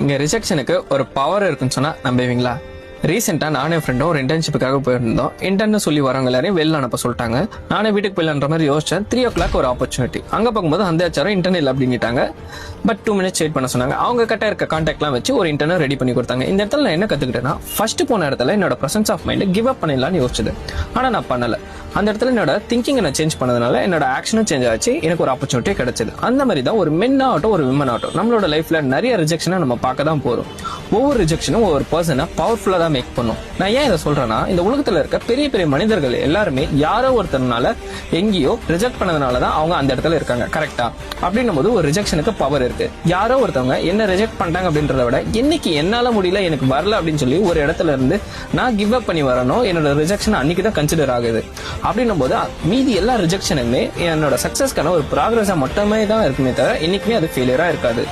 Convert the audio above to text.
இங்க ரிஜெக்ஷனுக்கு ஒரு பவர் இருக்குன்னு சொன்னா நம்புவீங்களா? ரீசெண்டா நானும் என் ஃப்ரெண்டும் ஒரு இன்டர்ன்ஷிப்புக்காக போயிருந்தோம். இன்டர்ன் சொல்லி வரவங்க எல்லாரையும் வெளில அனுப்ப சொல்லிட்டாங்க. நானே வீட்டுக்கு போயிடலான்ற மாதிரி யோசிச்சேன். 3 o'clock ஒரு ஆப்பர்ச்சுனிட்டி. அங்க பார்க்கும்போது அந்த ஹெச்ஆரும் இன்டர்ன் இல்லை அப்படின்ட்டாங்க. பட் 2 minutes வெயிட் பண்ண சொன்னாங்க. அவங்க கிட்ட இருக்க கான்டாக்ட்லாம் வச்சு ஒரு இன்டர்னை ரெடி பண்ணி கொடுத்தாங்க. இந்த இடத்துல நான் என்ன கத்துக்கிட்டேன்னா, ஃபர்ஸ்ட் போன இடத்துல என்னோட presence of mind give up பண்ணிடலாம்னு யோசிச்சது. ஆனா நான் பண்ணல. அந்த இடத்துல என்னோட திங்கிங்கை நான் சேஞ்ச் பண்ணதுனால என்னோட ஆக்ஷனும் சேஞ்ச் ஆச்சு. எனக்கு ஒரு ஆப்பர்ச்சுனிட்டி கிடைச்சது. அந்த மாதிரி தான் ஒரு மென் ஆகட்டும் ஒரு விமன் ஆகட்டும் நம்மளோட லைஃப்ல நிறைய ரிஜெக்ஷனை நம்ம பார்க்க தான் போறோம். ஒவ்வொரு ரிஜெக்ஷனும் ஒவ்வொரு பர்சனை பவர்ஃபுல்லா தான் மேக் பண்ணும். நான் ஏன் இதை சொல்றேன்னா, இந்த உலகத்துல இருக்க பெரிய பெரிய மனிதர்கள் எல்லாருமே யாரோ ஒருத்தர்னால எங்கேயோ ரிஜெக்ட் பண்ணதுனாலதான் அவங்க அந்த இடத்துல இருக்காங்க. கரெக்டா? அப்படின்னும் போது ஒரு ரிஜெக்ஷனுக்கு பவர் இருக்கு. யாரோ ஒருத்தவங்க என்ன ரிஜெக்ட் பண்ணிட்டாங்க அப்படின்றத விட இன்னைக்கு என்னால முடியல, எனக்கு வரல அப்படின்னு சொல்லி ஒரு இடத்துல இருந்து நான் கிவ் அப் பண்ணி வரணும். என்னோட ரிஜெக்ஷன் அன்னைக்கு தான் கன்சிடர் ஆகுது. அப்படின்னும் போது மீதி எல்லா ரிஜெக்ஷனுமே என்னோட சக்சஸ்க்கான ஒரு ப்ராக்ரஸா மட்டுமே தான் இருக்குமே தவிர என்னைக்குமே அது ஃபெயிலியரா இருக்காது.